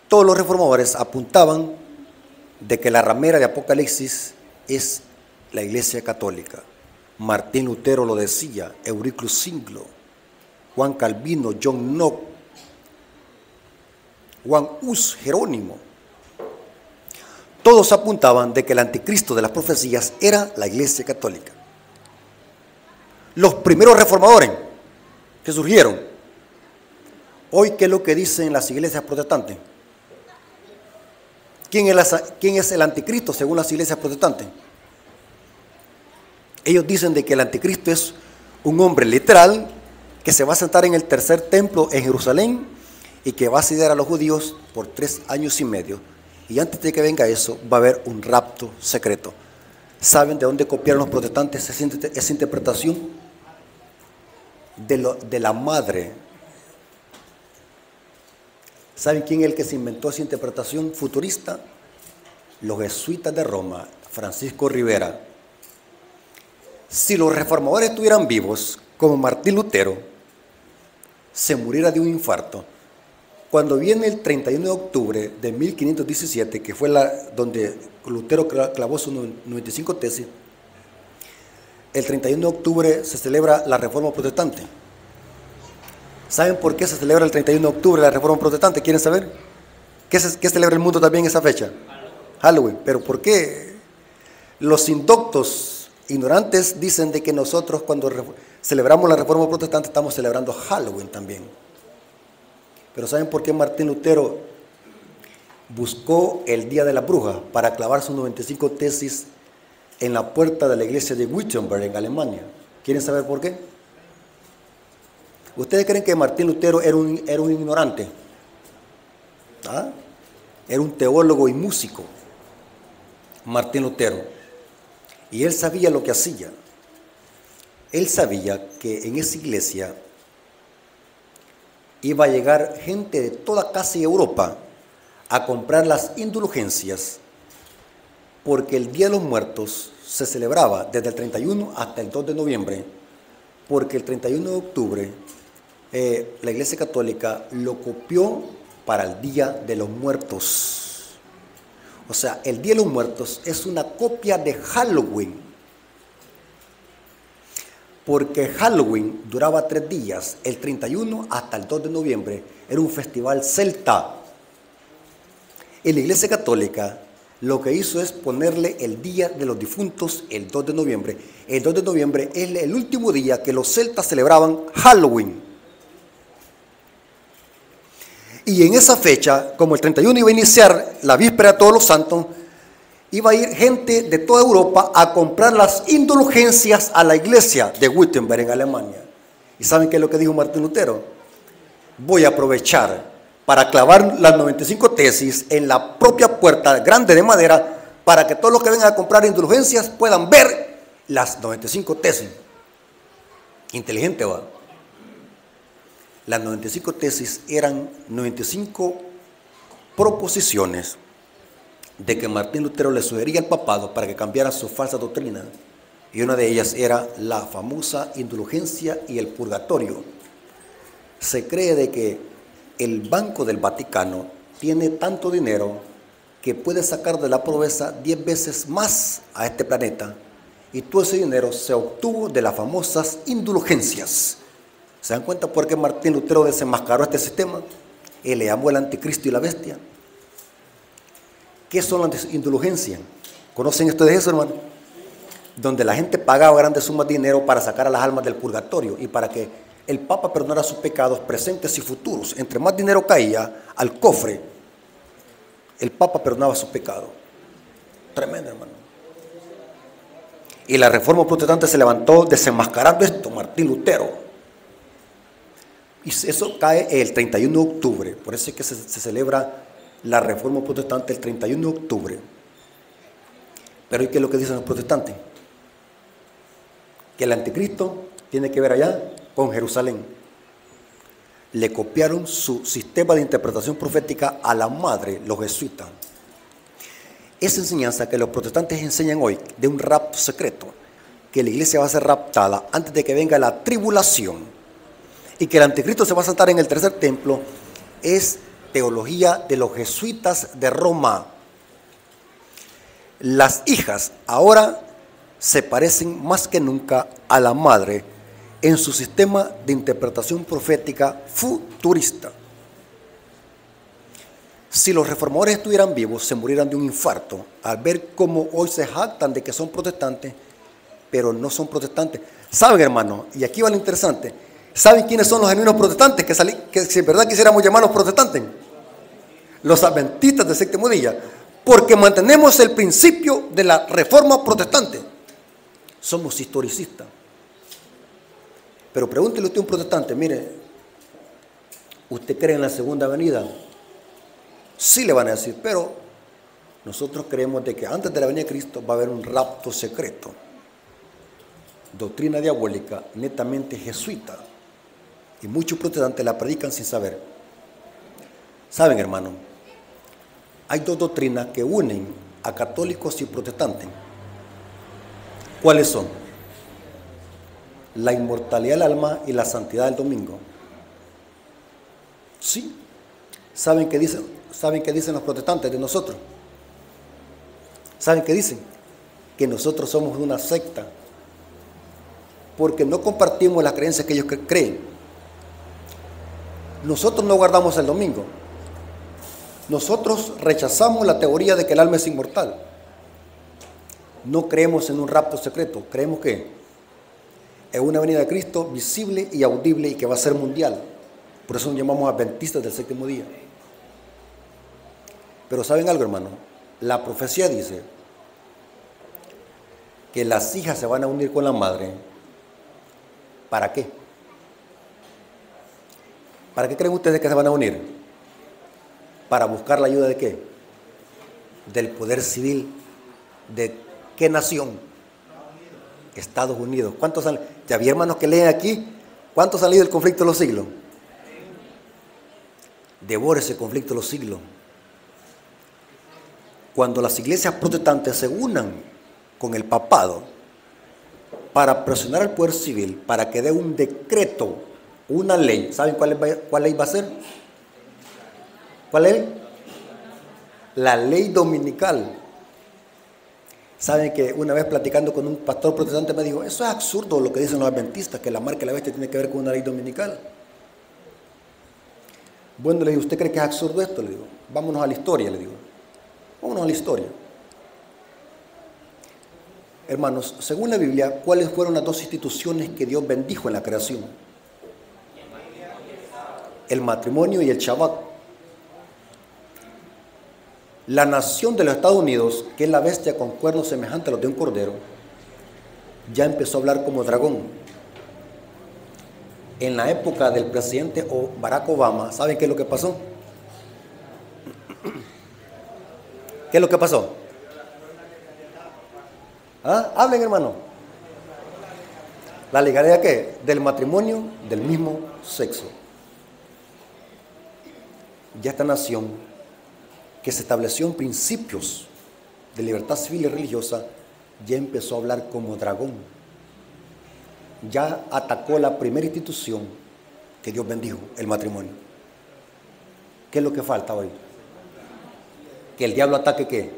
Todos los reformadores apuntaban de que la ramera de Apocalipsis es la iglesia católica. Martín Lutero lo decía, Euriclus Singlo, Juan Calvino, John Knox, Juan Hus, Jerónimo. Todos apuntaban de que el anticristo de las profecías era la iglesia católica. Los primeros reformadores que surgieron, hoy, ¿qué es lo que dicen las iglesias protestantes? ¿Quién es el anticristo según las iglesias protestantes? Ellos dicen de que el anticristo es un hombre literal que se va a sentar en el tercer templo en Jerusalén y que va a asediar a los judíos por 3 años y medio. Y antes de que venga eso, va a haber un rapto secreto. ¿Saben de dónde copiaron los protestantes esa interpretación? De la madre. ¿Saben quién es el que se inventó esa interpretación futurista? Los jesuitas de Roma, Francisco Rivera. Si los reformadores estuvieran vivos, como Martín Lutero, se muriera de un infarto. Cuando viene el 31 de octubre de 1517, que fue donde Lutero clavó sus 95 tesis, el 31 de octubre se celebra la Reforma Protestante. ¿Saben por qué se celebra el 31 de octubre la Reforma Protestante? ¿Quieren saber? ¿Qué celebra el mundo también esa fecha? Halloween. ¿Pero por qué? Los indoctos ignorantes dicen de que nosotros cuando celebramos la Reforma Protestante estamos celebrando Halloween también. Pero ¿saben por qué Martín Lutero buscó el Día de la Bruja para clavar sus 95 tesis en la puerta de la iglesia de Wittenberg en Alemania? ¿Quieren saber por qué? ¿Ustedes creen que Martín Lutero era un ignorante? ¿Ah? Era un teólogo y músico, Martín Lutero. Y él sabía lo que hacía. Él sabía que en esa iglesia iba a llegar gente de toda casi Europa a comprar las indulgencias, porque el Día de los Muertos se celebraba desde el 31 hasta el 2 de noviembre, porque el 31 de octubre la Iglesia Católica lo copió para el Día de los Muertos. O sea, el Día de los Muertos es una copia de Halloween, porque Halloween duraba 3 días, el 31 hasta el 2 de noviembre, era un festival celta. Y la Iglesia Católica lo que hizo es ponerle el Día de los Difuntos el 2 de noviembre. El 2 de noviembre es el último día que los celtas celebraban Halloween. Y en esa fecha, como el 31 iba a iniciar la víspera de Todos los Santos, iba a ir gente de toda Europa a comprar las indulgencias a la iglesia de Wittenberg en Alemania. ¿Y saben qué es lo que dijo Martín Lutero? Voy a aprovechar para clavar las 95 tesis en la propia puerta grande de madera para que todos los que vengan a comprar indulgencias puedan ver las 95 tesis. Inteligente, va. Las 95 tesis eran 95 proposiciones de que Martín Lutero le sugería al papado para que cambiara su falsa doctrina. Y una de ellas era la famosa indulgencia y el purgatorio. Se cree de que el Banco del Vaticano tiene tanto dinero que puede sacar de la pobreza 10 veces más a este planeta, y todo ese dinero se obtuvo de las famosas indulgencias. ¿Se dan cuenta por qué Martín Lutero desenmascaró este sistema? Él le llamó el anticristo y la bestia. ¿Qué son las indulgencias? ¿Conocen ustedes eso, hermano? Donde la gente pagaba grandes sumas de dinero para sacar a las almas del purgatorio y para que el Papa perdonara sus pecados presentes y futuros. Entre más dinero caía al cofre, el Papa perdonaba sus pecados. Tremendo, hermano. Y la Reforma Protestante se levantó desenmascarando esto, Martín Lutero. Y eso cae el 31 de octubre. Por eso es que se celebra la Reforma Protestante el 31 de octubre. Pero ¿y qué es lo que dicen los protestantes? Que el anticristo tiene que ver allá con Jerusalén. Le copiaron su sistema de interpretación profética a la madre, los jesuitas. Esa enseñanza que los protestantes enseñan hoy de un rapto secreto, que la iglesia va a ser raptada antes de que venga la tribulación y que el anticristo se va a sentar en el tercer templo, es teología de los jesuitas de Roma. Las hijas ahora se parecen más que nunca a la madre en su sistema de interpretación profética futurista. Si los reformadores estuvieran vivos, se murieran de un infarto al ver cómo hoy se jactan de que son protestantes, pero no son protestantes. ¿Saben, hermano? Y aquí va lo interesante. ¿Saben quiénes son los genuinos protestantes? Que si en verdad quisiéramos llamarlos protestantes. Los adventistas del séptimo día. Porque mantenemos el principio de la reforma protestante. Somos historicistas. Pero pregúntele usted a un protestante, mire, ¿usted cree en la segunda venida? Sí le van a decir, pero nosotros creemos de que antes de la venida de Cristo va a haber un rapto secreto. Doctrina diabólica, netamente jesuita. Y muchos protestantes la predican sin saber. ¿Saben, hermano? Hay dos doctrinas que unen a católicos y protestantes. ¿Cuáles son? La inmortalidad del alma y la santidad del domingo. Sí. ¿Saben qué dicen los protestantes de nosotros? ¿Saben qué dicen? Que nosotros somos una secta. Porque no compartimos las creencias que ellos creen. Nosotros no guardamos el domingo. Nosotros rechazamos la teoría de que el alma es inmortal. No creemos en un rapto secreto. Creemos que es una venida de Cristo visible y audible y que va a ser mundial. Por eso nos llamamos adventistas del séptimo día. Pero ¿saben algo, hermano? La profecía dice que las hijas se van a unir con la madre. ¿Para qué? ¿Para qué creen ustedes que se van a unir? ¿Para buscar la ayuda de qué? Del poder civil. ¿De qué nación? Estados Unidos. ¿Cuántos han? Ya había hermanos que leen aquí. ¿Cuántos han leído el conflicto de los siglos? Devora ese conflicto de los siglos. Cuando las iglesias protestantes se unan con el papado para presionar al poder civil, para que dé un decreto, una ley, ¿saben cuál ley va a ser? ¿Cuál es? La ley dominical. Saben que una vez platicando con un pastor protestante me dijo, eso es absurdo lo que dicen los adventistas, que la marca de la bestia tiene que ver con una ley dominical. Bueno, le digo, ¿usted cree que es absurdo esto? Le digo, vámonos a la historia, le digo. Vámonos a la historia. Hermanos, según la Biblia, ¿cuáles fueron las dos instituciones que Dios bendijo en la creación? El matrimonio y el Shabbat. La nación de los Estados Unidos, que es la bestia con cuernos semejantes a los de un cordero, ya empezó a hablar como dragón. En la época del presidente Barack Obama, ¿saben qué es lo que pasó? ¿Qué es lo que pasó? ¿Ah? Hablen, hermano. ¿La legalidad qué? Del matrimonio del mismo sexo. Ya esta nación, que se estableció en principios de libertad civil y religiosa, ya empezó a hablar como dragón. Ya atacó la primera institución que Dios bendijo, el matrimonio. ¿Qué es lo que falta hoy? Que el diablo ataque ¿qué?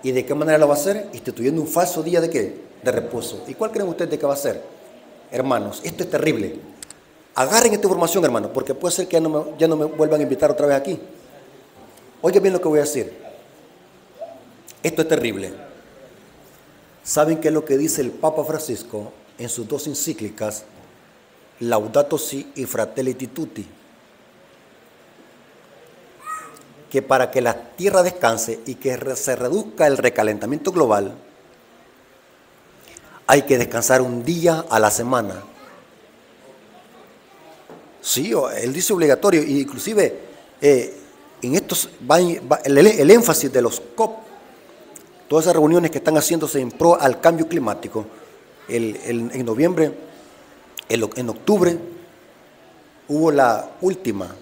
¿Y de qué manera lo va a hacer? Instituyendo un falso día de ¿qué? De reposo. ¿Y cuál creen ustedes de qué va a ser? Hermanos, esto es terrible. Agarren esta información, hermanos, porque puede ser que ya no me vuelvan a invitar otra vez aquí. Oigan bien lo que voy a decir. Esto es terrible. ¿Saben qué es lo que dice el Papa Francisco en sus dos encíclicas Laudato Si y Fratelli Tutti, que para que la tierra descanse y que se reduzca el recalentamiento global, hay que descansar un día a la semana. Sí, él dice obligatorio, e inclusive en estos el énfasis de los COP, todas esas reuniones que están haciéndose en pro al cambio climático, en noviembre, en octubre hubo la última,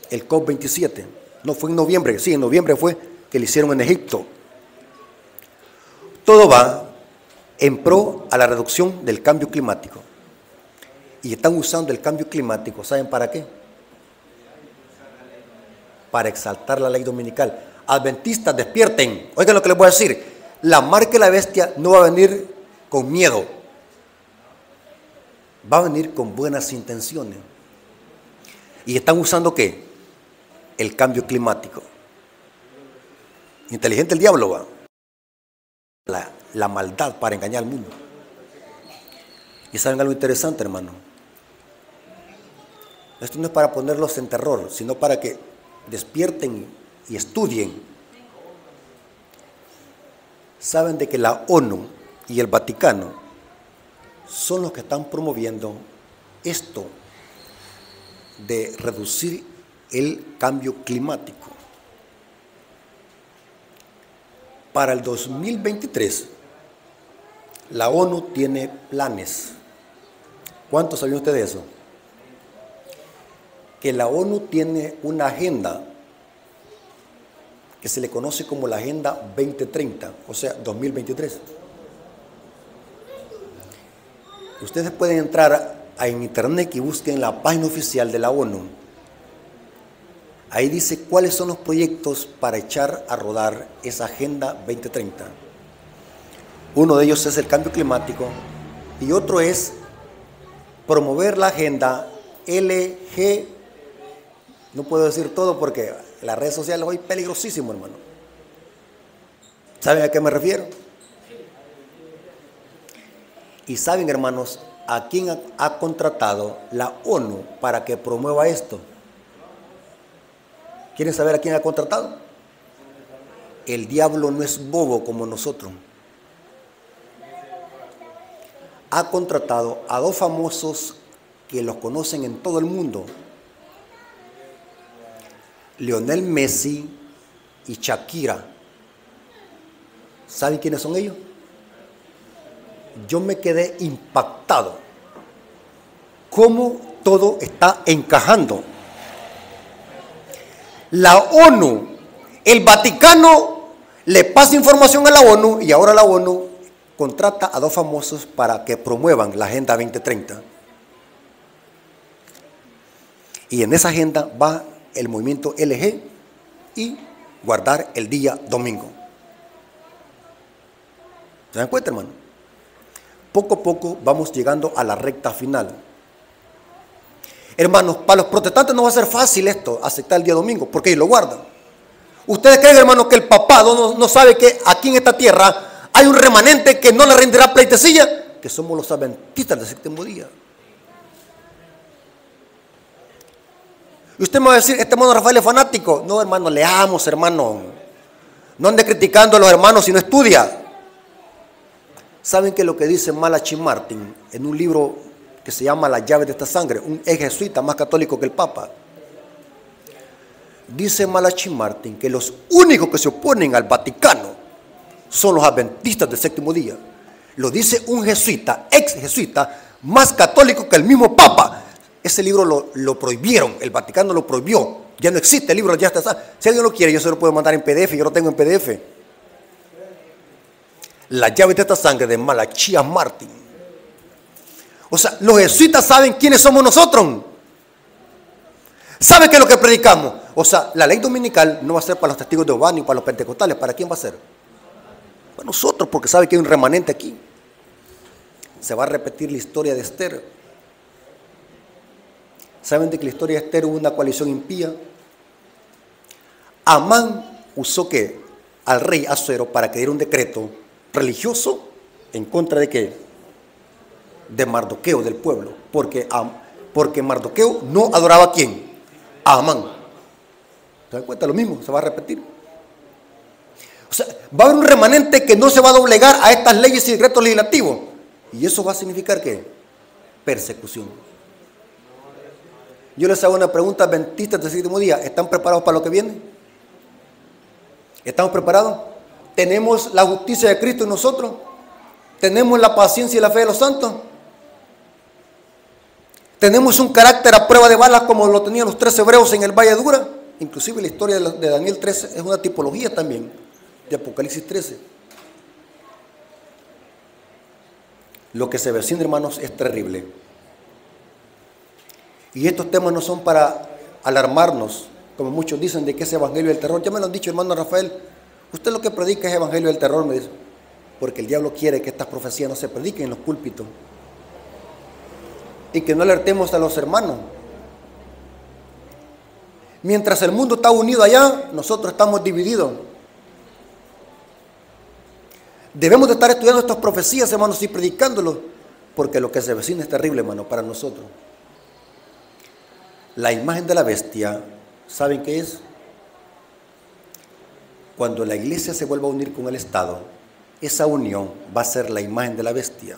el COP27. No fue en noviembre, sí, en noviembre fue que lo hicieron en Egipto. Todo va en pro a la reducción del cambio climático. Y están usando el cambio climático, ¿saben para qué? Para exaltar la ley dominical. Adventistas, despierten. Oigan lo que les voy a decir. La marca de la bestia no va a venir con miedo. Va a venir con buenas intenciones. ¿Y están usando qué? El cambio climático. Inteligente el diablo va. La maldad para engañar al mundo. Y saben algo interesante, hermano. Esto no es para ponerlos en terror, sino para que despierten y estudien. Saben de que la ONU y el Vaticano son los que están promoviendo esto de reducir el cambio climático. Para el 2023, la ONU tiene planes. ¿Cuántos sabían ustedes de eso? Que la ONU tiene una agenda que se le conoce como la Agenda 2030, o sea, 2023. Ustedes pueden entrar en internet y busquen la página oficial de la ONU. Ahí dice cuáles son los proyectos para echar a rodar esa Agenda 2030. Uno de ellos es el cambio climático y otro es promover la agenda LG. No puedo decir todo porque las redes sociales hoy peligrosísimo, hermano. ¿Saben a qué me refiero? Y saben, hermanos, a quién ha contratado la ONU para que promueva esto. ¿Quieren saber a quién ha contratado? El diablo no es bobo como nosotros. Ha contratado a dos famosos que los conocen en todo el mundo. Lionel Messi y Shakira. ¿Saben quiénes son ellos? Yo me quedé impactado. Cómo todo está encajando. La ONU, el Vaticano le pasa información a la ONU y ahora la ONU contrata a dos famosos para que promuevan la Agenda 2030. Y en esa agenda va el movimiento LG y guardar el día domingo. ¿Se dan cuenta, hermano? Poco a poco vamos llegando a la recta final. Hermanos, para los protestantes no va a ser fácil esto, aceptar el día domingo, porque ellos lo guardan. ¿Ustedes creen, hermanos, que el papado no sabe que aquí en esta tierra hay un remanente que no le rendirá pleitesía? Que somos los adventistas del séptimo día. Y usted me va a decir, este hermano Rafael es fanático. No, hermano, leamos, hermano. No ande criticando a los hermanos si no estudia. ¿Saben que lo que dice Malachi Martin en un libro que se llama La llave de esta sangre? Un ex jesuita más católico que el Papa. Dice Malachi Martin que los únicos que se oponen al Vaticano son los adventistas del séptimo día. Lo dice un jesuita, ex jesuita, más católico que el mismo Papa. Ese libro lo prohibieron, el Vaticano lo prohibió. Ya no existe el libro, ya está. Si alguien lo quiere, yo se lo puedo mandar en PDF, yo lo tengo en PDF. La llave de esta sangre de Malachi Martin. O sea, los jesuitas saben quiénes somos nosotros. ¿Saben qué es lo que predicamos? O sea, la ley dominical no va a ser para los testigos de Jehová ni para los pentecostales. ¿Para quién va a ser? Para nosotros, porque sabe que hay un remanente aquí. Se va a repetir la historia de Esther. ¿Saben de que la historia de Esther hubo una coalición impía? Amán usó ¿qué? Al rey Asuero para que diera un decreto religioso en contra de ¿qué? de Mardoqueo, del pueblo, porque Mardoqueo no adoraba a ¿quién? A Amán. ¿Se dan cuenta? Lo mismo, se va a repetir. O sea, va a haber un remanente que no se va a doblegar a estas leyes y decretos legislativos. Y eso va a significar ¿qué? Persecución. Yo les hago una pregunta, adventistas del séptimo día, ¿están preparados para lo que viene? ¿Estamos preparados? ¿Tenemos la justicia de Cristo en nosotros? ¿Tenemos la paciencia y la fe de los santos? ¿Tenemos un carácter a prueba de balas como lo tenían los 3 hebreos en el Valle de Dura? Inclusive la historia de Daniel 13 es una tipología también de Apocalipsis 13. Lo que se avecina, hermanos, es terrible. Y estos temas no son para alarmarnos, como muchos dicen de que es evangelio del terror. Ya me lo han dicho, hermano Rafael. Usted lo que predica es evangelio del terror, me dice. Porque el diablo quiere que estas profecías no se prediquen en los púlpitos. Y que no alertemos a los hermanos. Mientras el mundo está unido allá, nosotros estamos divididos. Debemos de estar estudiando estas profecías, hermanos, y predicándolos. Porque lo que se avecina es terrible, hermano, para nosotros. La imagen de la bestia, ¿saben qué es? Cuando la iglesia se vuelva a unir con el Estado, esa unión va a ser la imagen de la bestia.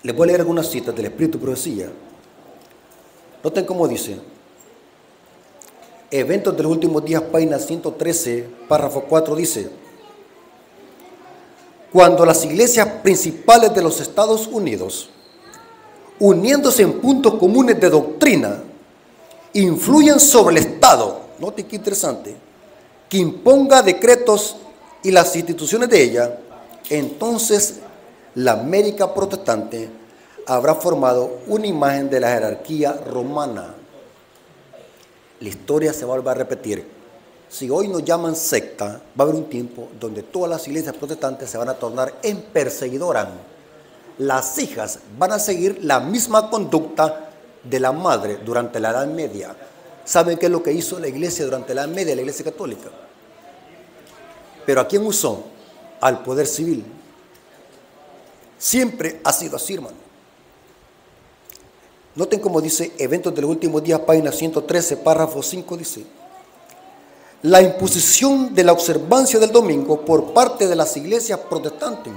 Les voy a leer algunas citas del Espíritu de Profecía. Noten cómo dice. Eventos de los últimos días, página 113, párrafo 4, dice: cuando las iglesias principales de los Estados Unidos, uniéndose en puntos comunes de doctrina, influyen sobre el Estado, noten qué interesante, que imponga decretos y las instituciones de ella, entonces la América protestante habrá formado una imagen de la jerarquía romana. La historia se va a volver a repetir. Si hoy nos llaman secta, va a haber un tiempo donde todas las iglesias protestantes se van a tornar en perseguidoras. Las hijas van a seguir la misma conducta de la madre durante la Edad Media. ¿Saben qué es lo que hizo la iglesia durante la Edad Media, la iglesia católica? ¿Pero a quién usó? Al poder civil. Siempre ha sido así, hermano. Noten cómo dice Eventos de los últimos días, página 113, párrafo 5, dice: la imposición de la observancia del domingo por parte de las iglesias protestantes.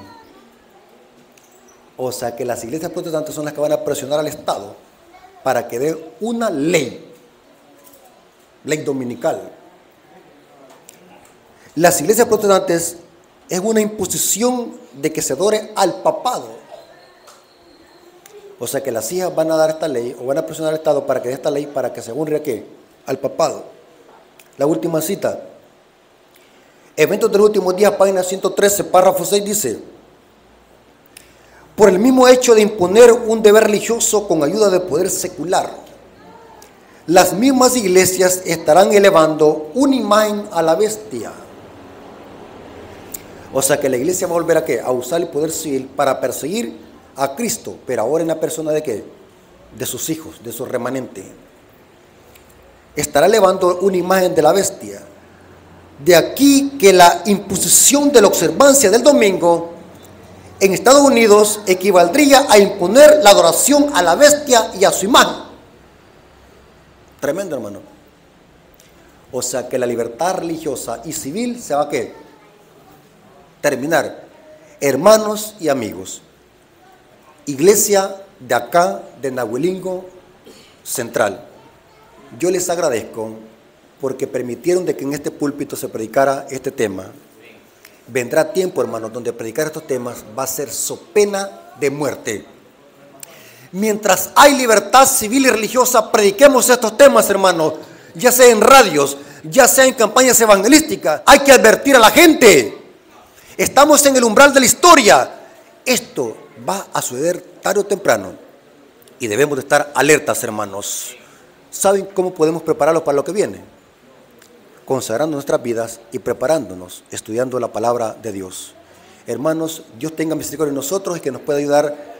O sea que las iglesias protestantes son las que van a presionar al Estado para que dé una ley dominical. Las iglesias protestantes es una imposición de que se adore al papado. O sea que las hijas van a dar esta ley o van a presionar al Estado para que dé esta ley para que se honre a ¿qué? Al papado. La última cita. Eventos de los últimos días, página 113, párrafo 6, dice: por el mismo hecho de imponer un deber religioso con ayuda del poder secular, las mismas iglesias estarán elevando una imagen a la bestia. O sea que la iglesia va a volver a ¿qué? A usar el poder civil para perseguir a Cristo, pero ahora en la persona de ¿qué? De sus hijos, de su remanente. Estará elevando una imagen de la bestia. De aquí que la imposición de la observancia del domingo en Estados Unidos equivaldría a imponer la adoración a la bestia y a su imagen. Tremendo, hermano. O sea que la libertad religiosa y civil se va a ¿qué? Terminar. Hermanos y amigos, iglesia de acá, de Nahuelingo Central, yo les agradezco porque permitieron de que en este púlpito se predicara este tema. Vendrá tiempo, hermanos, donde predicar estos temas va a ser so pena de muerte. Mientras hay libertad civil y religiosa, prediquemos estos temas, hermanos, ya sea en radios, ya sea en campañas evangelísticas. Hay que advertir a la gente. Estamos en el umbral de la historia. Esto va a suceder tarde o temprano y debemos de estar alertas, hermanos. ¿Saben cómo podemos prepararlos para lo que viene? Consagrando nuestras vidas y preparándonos, estudiando la palabra de Dios. Hermanos, Dios tenga misericordia de nosotros y que nos pueda ayudar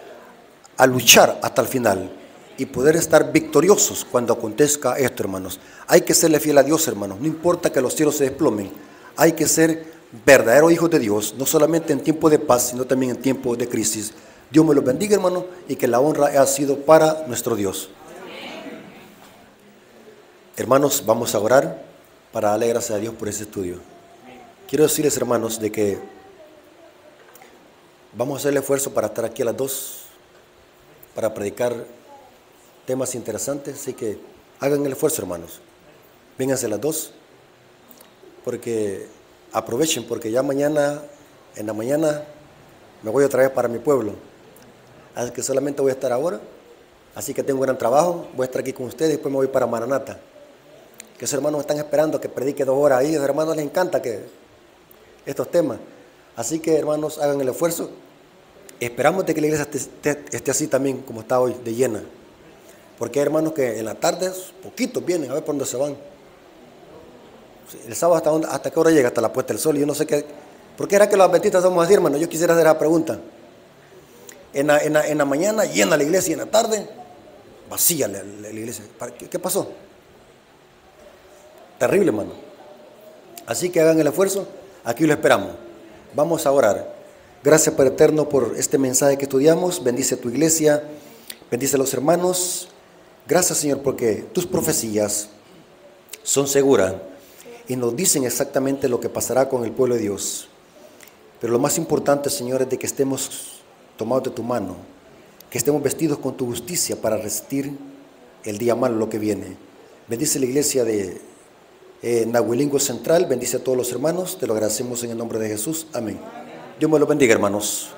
a luchar hasta el final y poder estar victoriosos cuando acontezca esto, hermanos. Hay que serle fiel a Dios, hermanos. No importa que los cielos se desplomen. Hay que ser verdaderos hijos de Dios, no solamente en tiempo de paz, sino también en tiempo de crisis. Dios me los bendiga, hermano, y que la honra ha sido para nuestro Dios. Hermanos, vamos a orar para darle gracias a Dios por ese estudio. Quiero decirles, hermanos, de que vamos a hacer el esfuerzo para estar aquí a las 2 para predicar temas interesantes, así que hagan el esfuerzo, hermanos. Vénganse a las 2, porque aprovechen, porque ya mañana, en la mañana, me voy otra vez para mi pueblo. Así que solamente voy a estar ahora, así que tengo un gran trabajo, voy a estar aquí con ustedes, después me voy para Maranata. Que esos hermanos están esperando que predique 2 horas ahí, a los hermanos les encanta que estos temas. Así que, hermanos, hagan el esfuerzo. Esperamos de que la iglesia esté así también como está hoy, de llena. Porque hay hermanos que en la tarde, poquitos vienen, a ver por dónde se van. El sábado, ¿hasta qué hora llega? Hasta la puesta del sol. Yo no sé qué. ¿Por qué era que los adventistas somos así, hermano? Yo quisiera hacer esa pregunta. En la mañana llena la iglesia y en la tarde vacía la iglesia. ¿Qué pasó? Terrible, hermano. Así que hagan el esfuerzo. Aquí lo esperamos. Vamos a orar. Gracias, Padre eterno, por este mensaje que estudiamos. Bendice a tu iglesia, bendice a los hermanos. Gracias, Señor, porque tus profecías son seguras y nos dicen exactamente lo que pasará con el pueblo de Dios. Pero lo más importante, Señor, es de que estemos tomados de tu mano, que estemos vestidos con tu justicia para resistir el día malo, lo que viene. Bendice la iglesia de Nahuelingo Central, bendice a todos los hermanos. Te lo agradecemos en el nombre de Jesús. Amén. Dios me lo bendiga, hermanos.